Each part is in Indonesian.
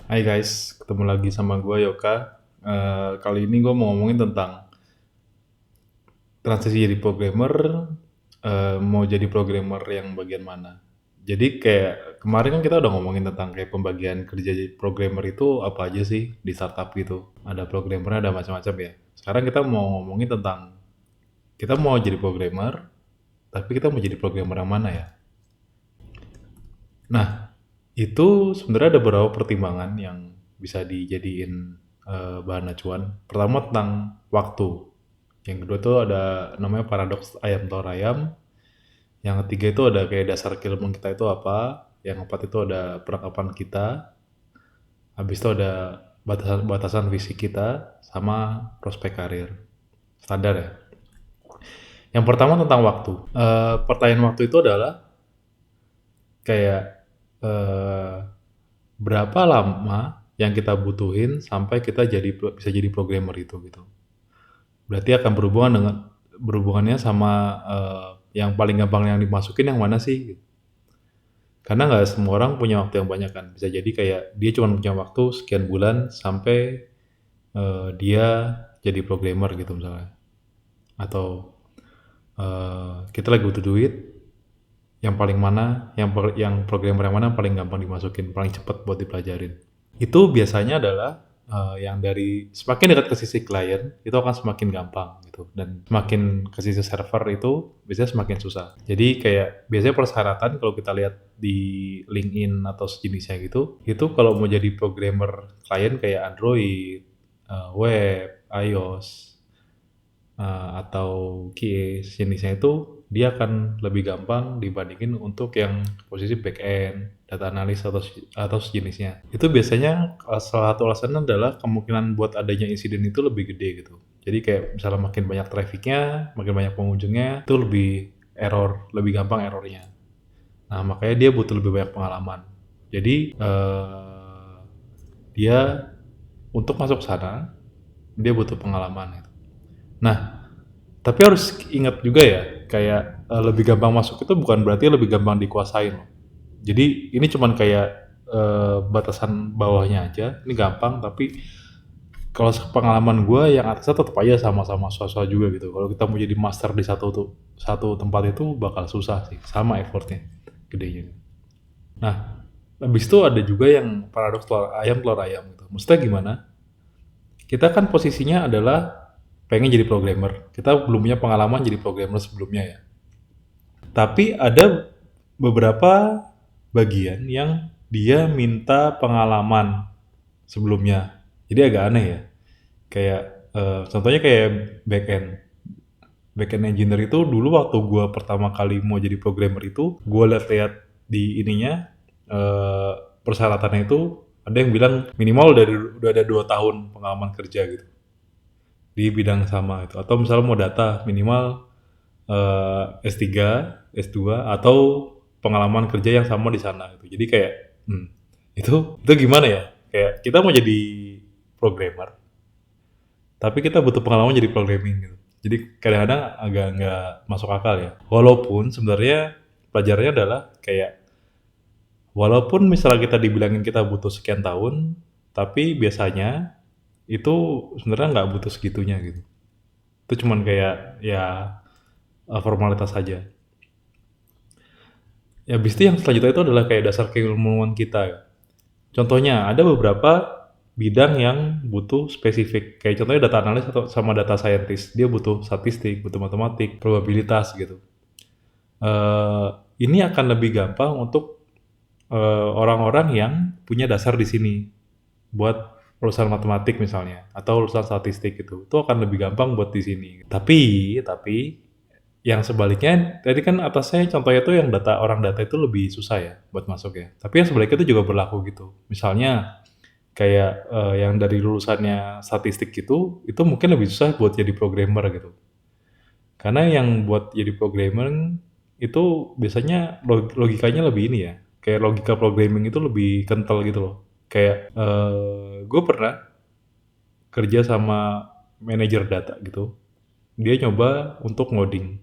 Hai guys, ketemu lagi sama gue Yoka. Kali ini gue mau ngomongin tentang transisi jadi programmer, mau jadi programmer yang bagian mana. Jadi kayak kemarin kan kita udah ngomongin tentang kayak pembagian kerja jadi programmer itu apa aja sih di startup gitu. Ada programmer, ada macam-macam ya. Sekarang kita mau ngomongin tentang kita mau jadi programmer, tapi kita mau jadi programmer yang mana ya. Nah, itu sebenarnya ada beberapa pertimbangan yang bisa dijadiin bahan acuan. Pertama tentang waktu. Yang kedua tuh ada namanya paradoks ayam telur ayam. Yang ketiga itu ada kayak dasar keilmuan kita itu apa. Yang keempat itu ada perangkapan kita. Habis itu ada batasan visi kita sama prospek karir. Standar ya. Yang pertama tentang waktu. Pertanyaan waktu itu adalah kayak eh, berapa lama yang kita butuhin sampai kita bisa jadi programmer itu gitu. Berarti akan berhubungannya sama yang paling gampang yang dimasukin yang mana sih? Karena nggak semua orang punya waktu yang banyak kan. Bisa jadi kayak dia cuma punya waktu sekian bulan sampai dia jadi programmer gitu misalnya. Atau kita lagi butuh duit, yang paling mana, yang programmer yang mana paling gampang dimasukin, paling cepat buat dipelajarin. Itu biasanya adalah yang dari semakin dekat ke sisi klien itu akan semakin gampang gitu, dan semakin ke sisi server itu biasanya semakin susah. Jadi kayak biasanya persyaratan kalau kita lihat di LinkedIn atau sejenisnya gitu, itu kalau mau jadi programmer klien kayak Android, web, iOS, atau QA jenisnya itu dia akan lebih gampang dibandingin untuk yang posisi back end, data analis atau sejenisnya. Itu biasanya salah satu alasannya adalah kemungkinan buat adanya insiden itu lebih gede gitu. Jadi kayak misalnya makin banyak trafficnya, makin banyak pengunjungnya, itu lebih lebih gampang errornya. Nah makanya dia butuh lebih banyak pengalaman. Jadi dia untuk masuk sana dia butuh pengalaman. Gitu. Nah, tapi harus ingat juga ya, kayak lebih gampang masuk itu bukan berarti lebih gampang dikuasain loh. Jadi ini cuman kayak batasan bawahnya aja. Ini gampang, tapi kalau pengalaman gue yang atasnya tetap aja sama-sama susah juga gitu. Kalau kita mau jadi master di satu tempat itu bakal susah sih, sama effortnya gedenya. Nah, habis itu ada juga yang paradoks telur ayam gitu. Maksudnya gimana? Kita kan posisinya adalah pengen jadi programmer. Kita belum punya pengalaman jadi programmer sebelumnya ya. Tapi ada beberapa bagian yang dia minta pengalaman sebelumnya. Jadi agak aneh ya. Kayak contohnya kayak backend. Backend engineer itu dulu waktu gue pertama kali mau jadi programmer itu, gue lihat-lihat di ininya eh, persyaratannya itu ada yang bilang minimal udah ada 2 tahun pengalaman kerja gitu di bidang sama itu. Atau misalnya mau data minimal S3, S2 atau pengalaman kerja yang sama di sana gitu. Jadi kayak hmm, itu gimana ya? Kayak kita mau jadi programmer, tapi kita butuh pengalaman jadi programming gitu. Jadi kadang-kadang agak nggak masuk akal ya. Walaupun sebenarnya pelajarannya adalah kayak walaupun misalnya kita dibilangin kita butuh sekian tahun, tapi biasanya itu sebenarnya nggak butuh segitunya gitu. Itu cuman kayak ya formalitas saja. Ya, habis itu yang selanjutnya itu adalah kayak dasar keilmuan kita. Contohnya, ada beberapa bidang yang butuh spesifik. Kayak contohnya data analis atau sama data scientist. Dia butuh statistik, butuh matematik, probabilitas gitu. Eh, ini akan lebih gampang untuk orang-orang yang punya dasar di sini. Buat lulusan matematik misalnya, atau lulusan statistik gitu. Itu akan lebih gampang buat di sini. Tapi yang sebaliknya, tadi kan atasnya contohnya tuh yang orang data itu lebih susah ya buat masuk ya. Tapi yang sebaliknya itu juga berlaku gitu. Misalnya kayak yang dari lulusannya statistik gitu, itu mungkin lebih susah buat jadi programmer gitu. Karena yang buat jadi programmer itu biasanya logikanya lebih ini ya. Kayak logika programming itu lebih kental gitu loh. Kayak gue pernah kerja sama manajer data gitu. Dia nyoba untuk ngoding.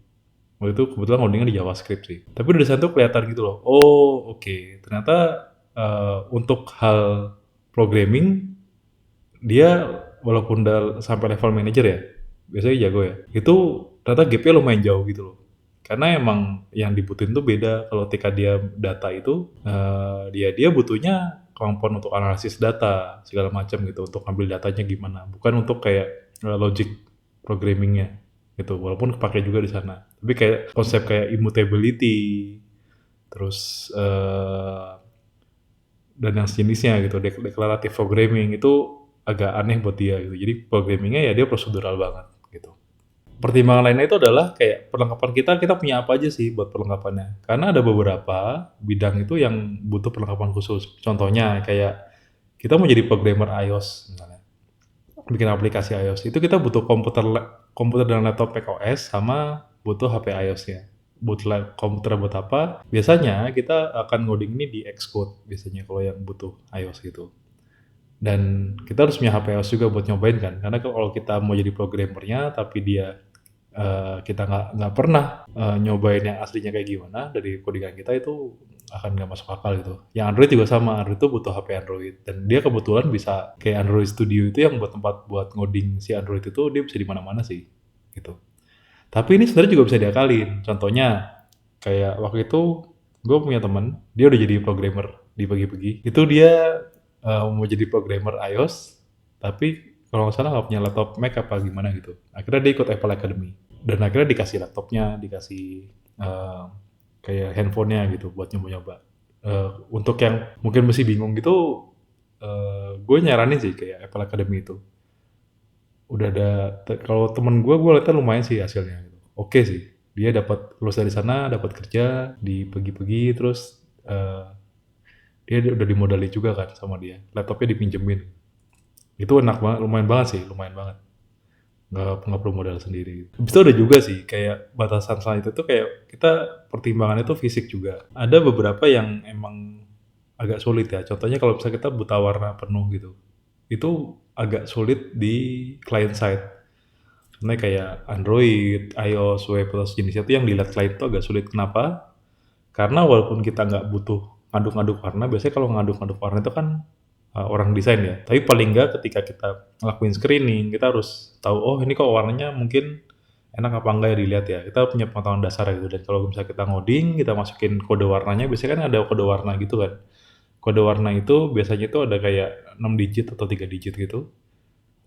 Waktu itu kebetulan ngodingnya di JavaScript sih. Tapi dari sana tuh kelihatan gitu loh. Oh, oke. Ternyata untuk hal programming dia walaupun udah sampai level manager ya, biasanya jago ya, itu ternyata gap-nya lumayan jauh gitu loh. Karena emang yang dibutuhin tuh beda. Kalau ketika dia data itu, dia butuhnya kemampuan untuk analisis data segala macam gitu, untuk ambil datanya gimana, bukan untuk kayak logic programmingnya gitu. Walaupun kepake juga di sana, tapi kayak konsep kayak immutability, terus dan yang sejenisnya gitu, declarative programming itu agak aneh buat dia gitu. Jadi programmingnya ya dia prosedural banget gitu. Pertimbangan lainnya itu adalah kayak perlengkapan kita punya apa aja sih buat perlengkapannya. Karena ada beberapa bidang itu yang butuh perlengkapan khusus. Contohnya kayak kita mau jadi programmer iOS misalnya, bikin aplikasi iOS, itu kita butuh komputer dan laptop macOS sama butuh HP iOS-nya. Butuh komputer buat apa? Biasanya kita akan ngoding ini di Xcode biasanya kalau yang butuh iOS gitu. Dan kita harus punya HP iOS juga buat nyobain kan, karena kalau kita mau jadi programmernya tapi kita nggak pernah nyobain yang aslinya kayak gimana dari codingan kita, itu akan nggak masuk akal gitu. Yang Android juga sama, Android itu butuh HP Android dan dia kebetulan bisa kayak Android Studio itu yang buat tempat buat ngoding si Android itu dia bisa di mana-mana sih gitu. Tapi ini sebenarnya juga bisa diakalin. Contohnya kayak waktu itu gue punya teman, dia udah jadi programmer di pagi-pagi. Itu dia mau jadi programmer iOS, tapi kalau nggak salah nggak punya laptop Mac apa gimana gitu. Akhirnya dia ikut Apple Academy. Dan akhirnya dikasih laptopnya, dikasih kayak handphonenya gitu buat nyoba-nyoba. Untuk yang mungkin masih bingung gitu, gue nyaranin sih kayak Apple Academy itu. Udah ada, kalau temen gue liatnya lumayan sih hasilnya gitu. Oke sih, dia dapat lulus dari sana, dapat kerja di pergi-pergi, terus dia udah dimodali juga kan sama dia, laptopnya dipinjemin. Itu enak banget, lumayan banget sih, lumayan banget. Nggak perlu modal sendiri. Habis itu ada juga sih kayak batasan selain itu tuh kayak kita pertimbangannya tuh fisik juga. Ada beberapa yang emang agak sulit ya. Contohnya kalau misalnya kita buta warna penuh gitu, itu agak sulit di client side. Karena kayak Android, iOS, web, atau sejenisnya itu yang dilihat client itu agak sulit. Kenapa? Karena walaupun kita nggak butuh ngaduk-ngaduk warna, biasanya kalau ngaduk-ngaduk warna itu kan orang desain ya. Tapi paling nggak ketika kita ngelakuin screening, kita harus tahu, oh ini kok warnanya mungkin enak apa enggak ya dilihat ya. Kita punya pengetahuan dasar gitu. Dan kalau misalnya kita ngoding, kita masukin kode warnanya, biasanya kan ada kode warna gitu kan. Kode warna itu biasanya itu ada kayak 6 digit atau 3 digit gitu.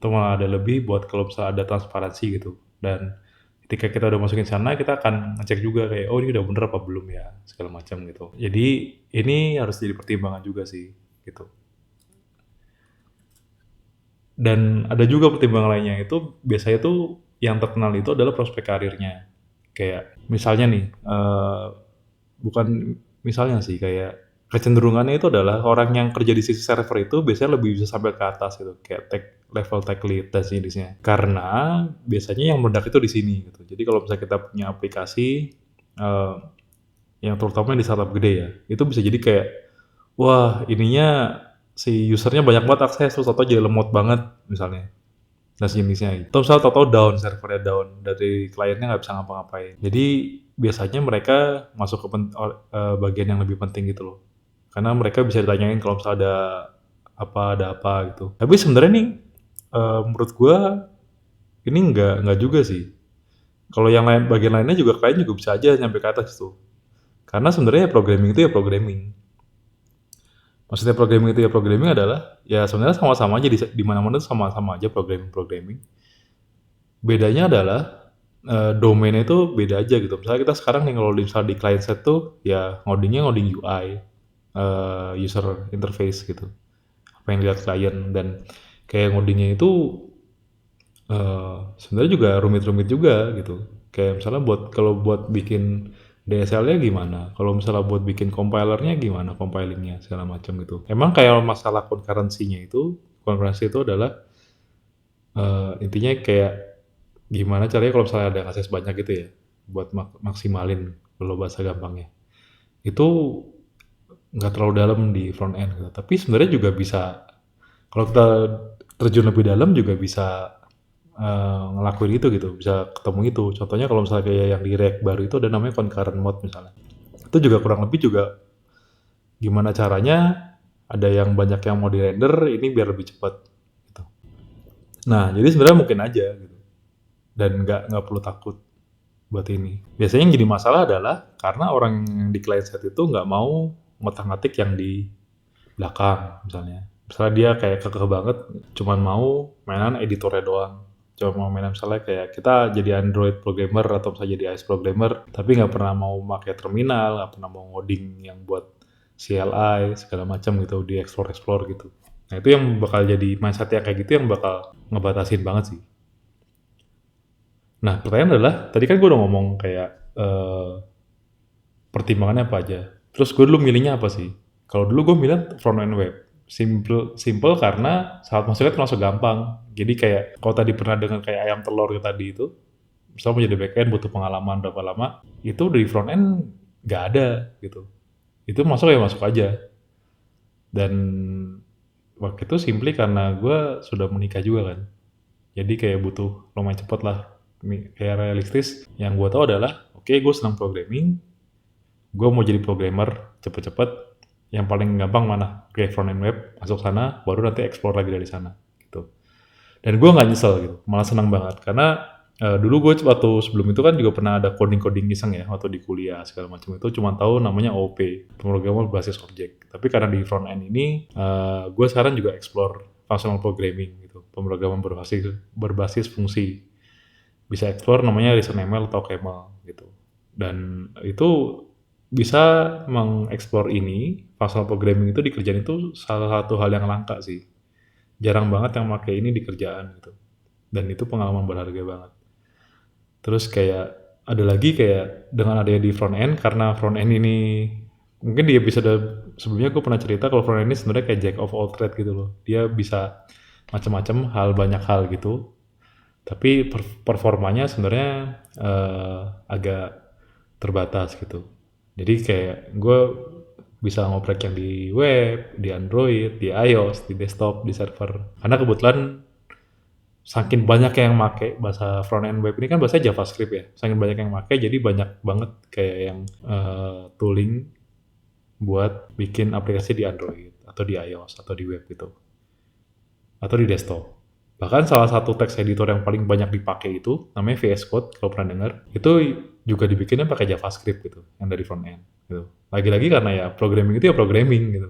Atau malah ada lebih buat kalau misalnya ada transparansi gitu. Dan ketika kita udah masukin sana, kita akan ngecek juga kayak, oh ini udah bener apa belum ya, segala macam gitu. Jadi ini harus jadi pertimbangan juga sih, gitu. Dan ada juga pertimbangan lainnya itu, biasanya tuh yang terkenal itu adalah prospek karirnya. Kayak misalnya nih, bukan misalnya sih, kayak kecenderungannya itu adalah orang yang kerja di sisi server itu biasanya lebih bisa sampai ke atas gitu, kayak level tech lead dan sejenisnya. Karena biasanya yang meledak itu di sini gitu. Jadi kalau misalnya kita punya aplikasi eh, yang terutama di startup gede ya, itu bisa jadi kayak, wah ininya si usernya banyak banget akses, terus atau jadi lemot banget misalnya dan sejenisnya. Atau misalnya tau down, servernya down, dari kliennya nggak bisa ngapa-ngapain. Jadi biasanya mereka masuk ke bagian yang lebih penting gitu loh. Karena mereka bisa ditanyain kalau misalnya ada apa gitu. Tapi sebenarnya nih menurut gua ini nggak juga sih. Kalau yang lain bagian lainnya juga klien juga bisa aja nyampe ke atas tuh. Karena sebenarnya programming itu ya programming. Maksudnya programming itu ya programming adalah ya sebenarnya sama-sama aja di mana-mana tuh sama-sama aja programming. Bedanya adalah domainnya itu beda aja gitu. Misalnya kita sekarang yang ngeloading misalnya di client side tuh ya ngodingnya ngoding UI, user interface gitu. Apa yang dilihat klien, dan kayak ngodingnya itu sebenarnya juga rumit-rumit juga gitu. Kayak misalnya kalau buat bikin DSL-nya gimana, kalau misalnya buat bikin compilernya gimana, compilingnya segala macam gitu. Emang kayak masalah concurrency itu adalah intinya kayak gimana caranya kalau misalnya ada akses banyak gitu ya, buat maksimalin kalau bahasa gampangnya. Itu nggak terlalu dalam di front end gitu. Tapi sebenarnya juga bisa, kalau kita terjun lebih dalam juga bisa ngelakuin itu gitu, bisa ketemu itu. Contohnya kalau misalnya kayak yang di React baru itu ada namanya concurrent mode misalnya. Itu juga kurang lebih juga gimana caranya ada yang banyak yang mau di-render, ini biar lebih cepat gitu. Nah, jadi sebenarnya mungkin aja gitu. Dan nggak perlu takut buat ini. Biasanya yang jadi masalah adalah karena orang yang di client side itu nggak mau ngotak-ngatik yang di belakang misalnya. Misalnya dia kayak kekeh banget, cuman mau mainan editornya doang. Cuma mau mainan misalnya kayak kita jadi Android programmer atau misalnya jadi iOS programmer, tapi nggak pernah mau pakai terminal, nggak pernah mau ngoding yang buat CLI segala macam gitu, di explore gitu. Nah itu yang bakal jadi mindset yang kayak gitu yang bakal ngebatasin banget sih. Nah pertanyaan adalah, tadi kan gue udah ngomong kayak pertimbangannya apa aja. Terus gue dulu milihnya apa sih? Kalau dulu gue milih front end web. Simple karena saat masuknya termasuk gampang. Jadi kayak kalau tadi pernah dengan kayak ayam telur yang tadi itu, misalnya mau jadi backend butuh pengalaman berapa lama, itu dari front end nggak ada gitu. Itu masuk ya masuk aja. Dan waktu itu simply karena gue sudah menikah juga kan. Jadi kayak butuh lumayan cepet lah. Kayak realistis. Yang gue tahu adalah, oke gue senang programming, gue mau jadi programmer cepet-cepet, yang paling gampang mana? Oke, front end web, masuk sana, baru nanti explore lagi dari sana gitu. Dan gue nggak nyesel gitu, malah senang banget karena dulu gue waktu sebelum itu kan juga pernah ada coding iseng ya waktu di kuliah segala macam, itu cuma tahu namanya OOP, pemrograman berbasis objek. Tapi karena di front end ini gue sekarang juga explore functional programming gitu, pemrograman berbasis fungsi. Bisa explore namanya ReasonML atau Camel gitu. Dan itu bisa mengeksplor ini, functional programming itu di kerjaan itu salah satu hal yang langka sih. Jarang banget yang pakai ini di kerjaan gitu. Dan itu pengalaman berharga banget. Terus kayak ada lagi kayak dengan adanya di front end, karena front end ini mungkin di episode sebelumnya gue pernah cerita kalau front end ini sebenarnya kayak jack of all trade gitu loh. Dia bisa macam-macam hal, banyak hal gitu. Tapi performanya sebenarnya agak terbatas gitu. Jadi kayak gue bisa ngoprek yang di web, di Android, di iOS, di desktop, di server. Karena kebetulan saking banyak yang make bahasa front end web ini kan bahasa JavaScript ya. Saking banyak yang make jadi banyak banget kayak yang tooling buat bikin aplikasi di Android atau di iOS atau di web gitu. Atau di desktop. Bahkan salah satu text editor yang paling banyak dipakai itu namanya VS Code, kalau pernah dengar. Itu juga dibikinnya pakai JavaScript gitu, yang dari front end gitu. Lagi-lagi karena ya programming itu ya programming gitu.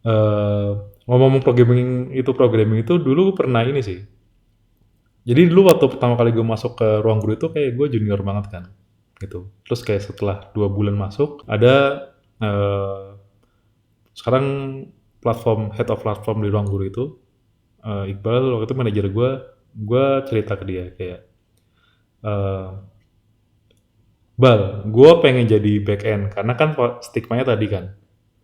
Eh ngomong-ngomong programming itu dulu pernah ini sih. Jadi dulu waktu pertama kali gue masuk ke ruang guru itu kayak gue junior banget kan gitu. Terus kayak setelah 2 bulan masuk ada sekarang head of platform di ruang guru itu, Iqbal waktu itu manajer gue cerita ke dia kayak, Bal, gue pengen jadi back end karena kan stigmanya tadi kan,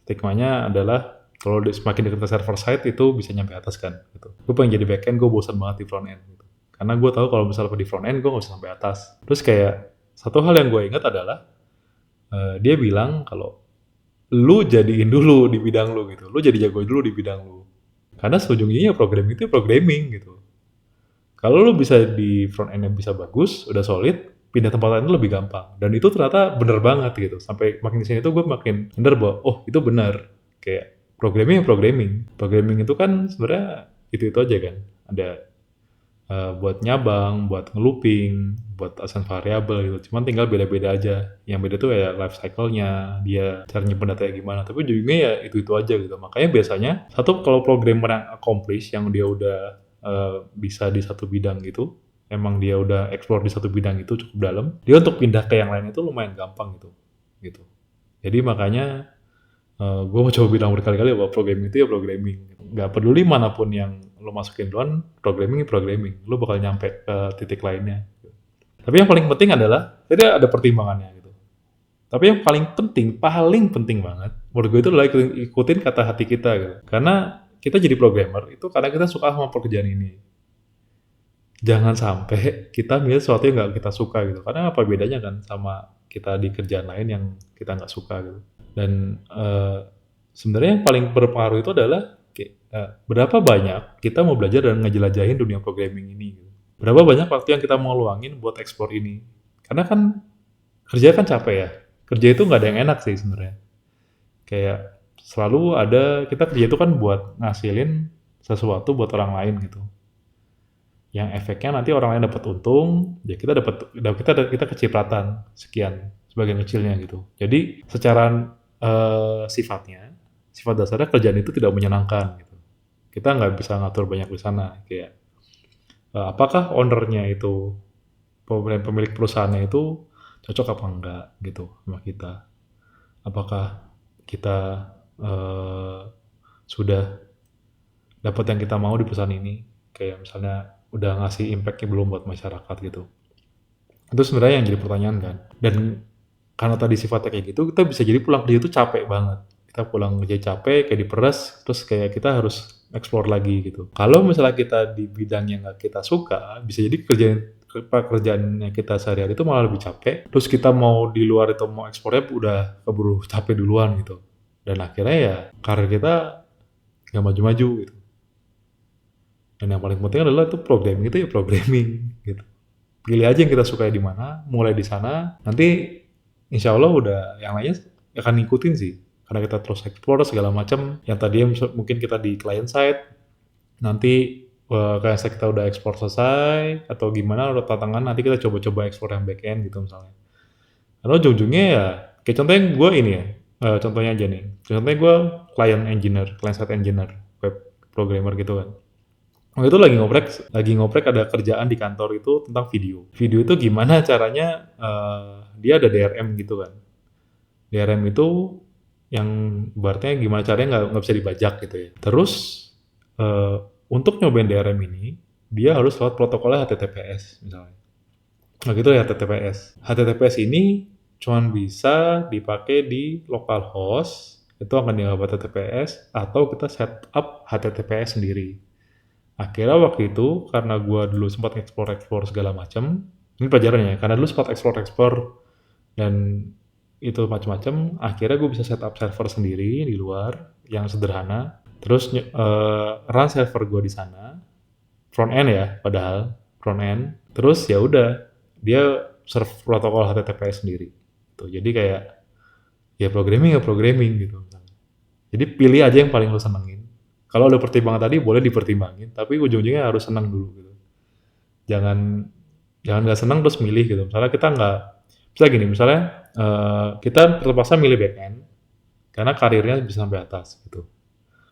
stigmanya adalah kalau semakin dekat ke server side itu bisa nyampe atas kan, gitu. Gue pengen jadi back end, gue bosan banget di front end, gitu. Karena gue tahu kalau misalnya di front end gue nggak bisa sampai atas. Terus kayak satu hal yang gue ingat adalah dia bilang kalau lu jadiin dulu di bidang lu gitu, lu jadi jago dulu di bidang lu. Karena seujung-ujungnya programming itu programming gitu. Kalau lu bisa di front end yang bisa bagus, udah solid, pindah tempat lain itu lebih gampang. Dan itu ternyata bener banget gitu. Sampai makin di sini tuh gue makin bener bahwa, oh itu bener. Kayak programming ya programming. Programming itu kan sebenarnya itu aja kan. Ada buat nyabang, buat ngelooping, buat assign variabel gitu. Cuman tinggal beda-beda aja. Yang beda tuh ya life cycle-nya, dia cara nyimpen datanya gimana. Tapi ujungnya ya itu aja gitu. Makanya biasanya, satu kalau programmer yang accomplish, yang dia udah bisa di satu bidang gitu, emang dia udah explore di satu bidang itu cukup dalam, dia untuk pindah ke yang lain itu lumayan gampang gitu. Jadi makanya gue mau coba bilang berkali-kali bahwa programming itu ya programming. Gak peduli manapun yang lo masukin duluan, programming. Lo bakal nyampe ke titik lainnya. Tapi yang paling penting adalah, tadi ada pertimbangannya gitu. Tapi yang paling penting banget, menurut gue itu adalah ikutin kata hati kita gitu. Karena kita jadi programmer itu karena kita suka sama pekerjaan ini. Jangan sampai kita milih sesuatu yang nggak kita suka gitu. Karena apa bedanya kan sama kita di kerjaan lain yang kita nggak suka gitu. Dan sebenarnya yang paling berpengaruh itu adalah berapa banyak kita mau belajar dan ngejelajahin dunia programming ini. Gitu. Berapa banyak waktu yang kita mau luangin buat explore ini. Karena kan kerja kan capek ya. Kerja itu nggak ada yang enak sih sebenarnya. Kayak selalu ada, kita kerja itu kan buat ngasilin sesuatu buat orang lain gitu. Yang efeknya nanti orang lain dapat untung, ya kita kita kecipratan sekian sebagian kecilnya gitu. Jadi secara sifatnya, sifat dasarnya kerjaan itu tidak menyenangkan gitu. Kita nggak bisa ngatur banyak di sana. Kayak apakah ownernya itu, pemilik perusahaannya itu cocok apa enggak gitu sama kita. Apakah kita sudah dapat yang kita mau di perusahaan ini, kayak misalnya udah ngasih impact-nya belum buat masyarakat gitu. Itu sebenarnya yang jadi pertanyaan kan. Dan karena tadi sifatnya kayak gitu, kita bisa jadi pulang kerja itu capek banget. Kita pulang kerja capek, kayak diperes, terus kayak kita harus explore lagi gitu. Kalau misalnya kita di bidang yang nggak kita suka, bisa jadi pekerjaannya kita sehari-hari itu malah lebih capek. Terus kita mau di luar itu mau ekspornya udah keburu capek duluan gitu. Dan akhirnya ya karir kita nggak maju-maju gitu. Dan yang paling penting adalah itu programming itu ya programming gitu. Pilih aja yang kita suka di mana, mulai di sana, nanti insya Allah udah yang lainnya akan ngikutin sih. Karena kita terus explore segala macam, yang tadinya mungkin kita di client side, nanti client side kita udah ekspor selesai, atau gimana, udah tantangan, nanti kita coba-coba ekspor yang back end gitu misalnya. Karena ujung-ujungnya ya, kayak contohnya gue ini ya, contohnya aja nih, contohnya gue client side engineer, web programmer gitu kan. Waktu itu lagi ngoprek ada kerjaan di kantor itu tentang video. Video itu gimana caranya, dia ada DRM gitu kan. DRM itu yang ibaratnya gimana caranya nggak bisa dibajak gitu ya. Terus untuk nyobain DRM ini, dia harus lewat protokolnya HTTPS misalnya. Nah gitu ya HTTPS. HTTPS ini cuman bisa dipakai di localhost, itu akan dianggap HTTPS, atau kita set up HTTPS sendiri. Akhirnya waktu itu, karena gue dulu sempat explore segala macam, ini pelajarannya, karena dulu sempat explore dan itu macam-macam, akhirnya gue bisa set up server sendiri di luar yang sederhana, terus run server gue di sana, front end ya, padahal front end, terus ya udah dia serve protokol HTTPS sendiri. Tuh, jadi kayak ya programming gitu. Jadi pilih aja yang paling lo senengin. Kalau ada pertimbangan tadi boleh dipertimbangin, tapi ujung-ujungnya harus senang dulu gitu. Jangan jangan nggak senang terus milih gitu. Misalnya kita nggak, misalnya gini, misalnya kita terpaksa milih backend karena karirnya bisa sampai atas gitu.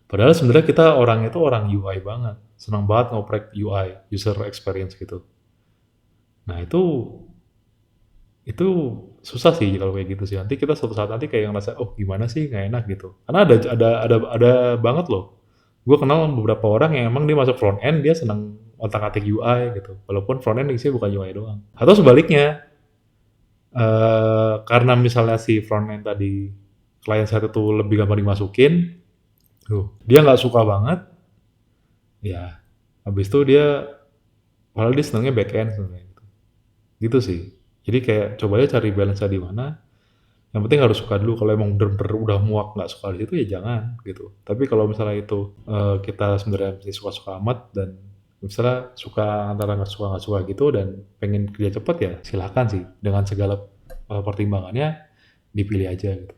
Padahal sebenarnya kita orang itu orang UI banget, senang banget ngoprek UI, user experience gitu. Nah itu susah sih kalau kayak gitu sih. Nanti kita suatu saat nanti kayak ngerasa, oh gimana sih nggak enak gitu. Karena ada banget loh. Gue kenal beberapa orang yang emang dia masuk front end dia senang otak-atik UI gitu. Walaupun front end isinya bukan UI doang. Atau sebaliknya, karena misalnya si front end tadi klien side itu lebih gampang dimasukin, dia nggak suka banget, ya habis itu dia padahal dia senangnya back end sebenarnya gitu. Gitu sih. Jadi kayak coba aja cari balance di mana. Yang penting harus suka dulu. Kalau emang bener-bener udah muak nggak suka di situ ya jangan gitu. Tapi kalau misalnya itu kita sebenarnya masih suka-suka amat dan misalnya suka antara nggak suka gitu dan pengen kerja cepet ya silahkan sih dengan segala pertimbangannya dipilih aja gitu.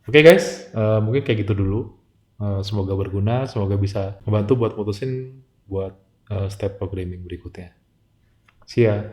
Oke guys, mungkin kayak gitu dulu. Semoga berguna, semoga bisa membantu buat mutusin buat step programming berikutnya. See ya.